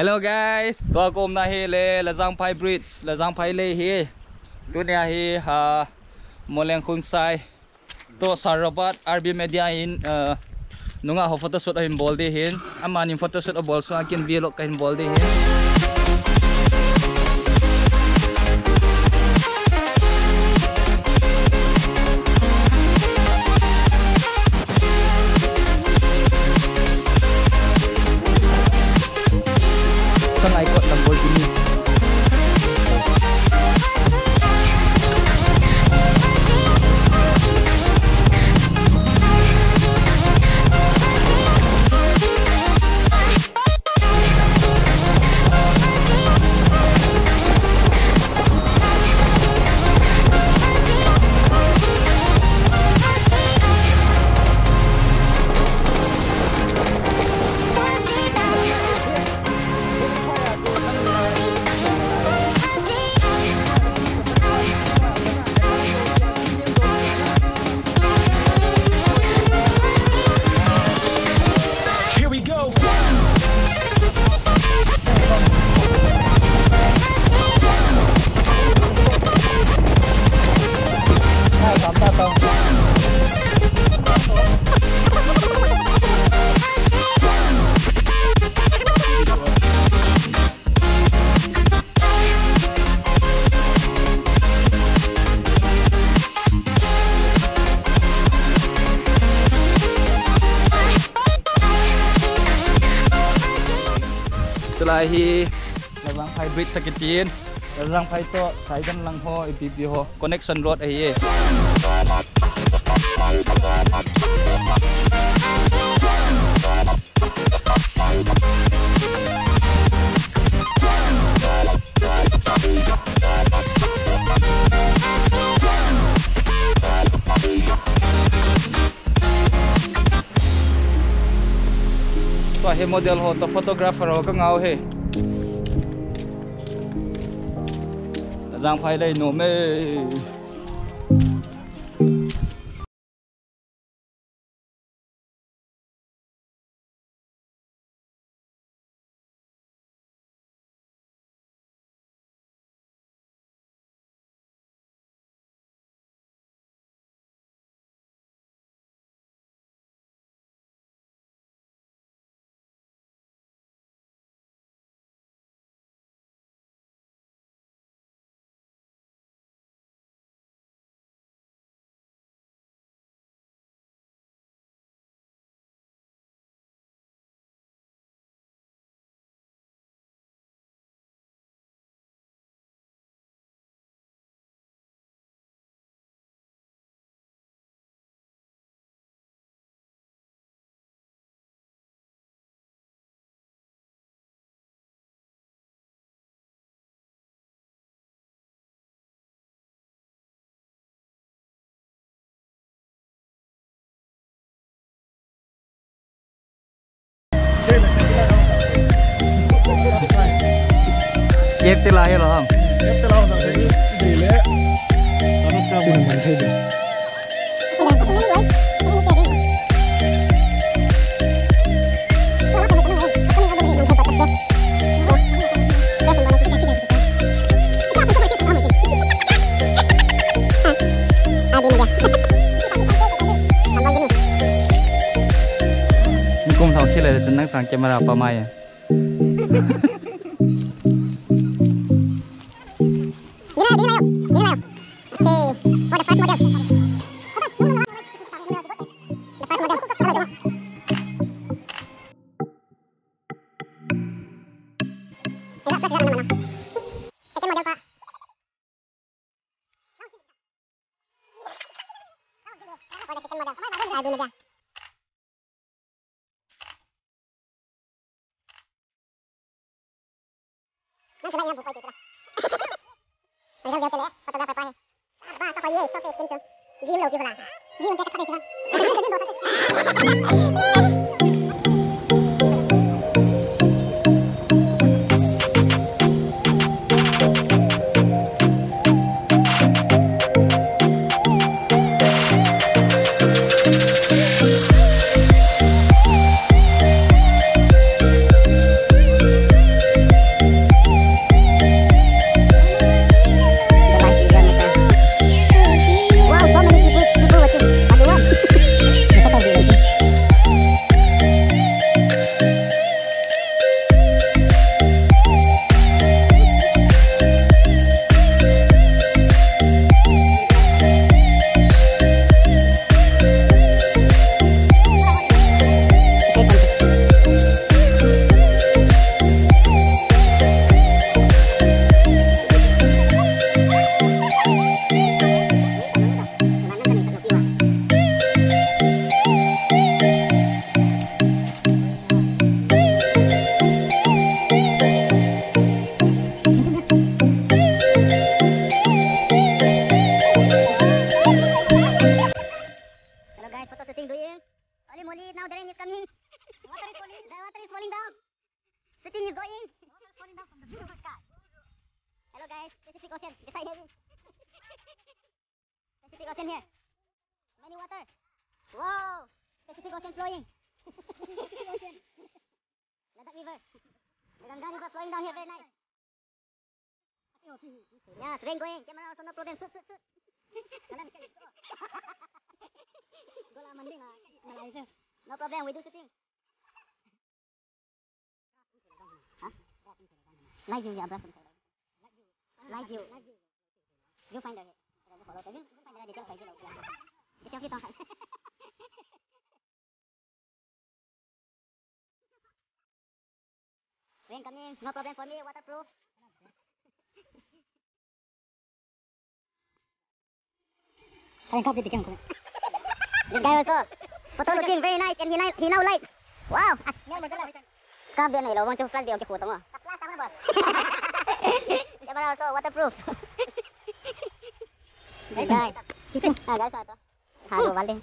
Hello guys, tôi cùng na hi le Lazang Pai Bridge, Lazang Pai le hi. Tu ne hi Moleng Khun Sai. To Sarabat RB Media in nunga ho photoshoot a hin bol de hin. Aman in photoshoot a bol so akin vlog ka hin bol de hin. Sang ay kot ng ball ini. Hi Lazang Pai Bridge sa Kitin, Lazang Pai to Saidan lang ho ipipi ho connection road ay to he model ho to photographer ho ka ngau he Lazang Pai đây nổ mê Yep tilai lo ham. Yep tilai lo jadi dile. Harus kamu yang main saja. Kum thau khi lại nang sang camera pa mai. flowing. Water falling down from the beautiful sky. Hello guys, Pacific Ocean beside me. Pacific Ocean here. Many water. Wow, Pacific Ocean flowing. Pacific Ocean. Ladakh River. Maganda river flowing down here, very nice. Yeah, rain going. Camera also no problem. Shoot. No problem, we do shooting. Huh? Live view, yeah, brush. Live view. Viewfinder. Follow the viewfinder detail side below. Detail kita. Rain coming, no problem for me, waterproof. This guy also. Photo looking very nice and he now like. Wow. Grabe na ilaw. Wang flash di okay photo mo. Flash ako na boss. Camera also waterproof. Guys. Guys ito. Hago Valde.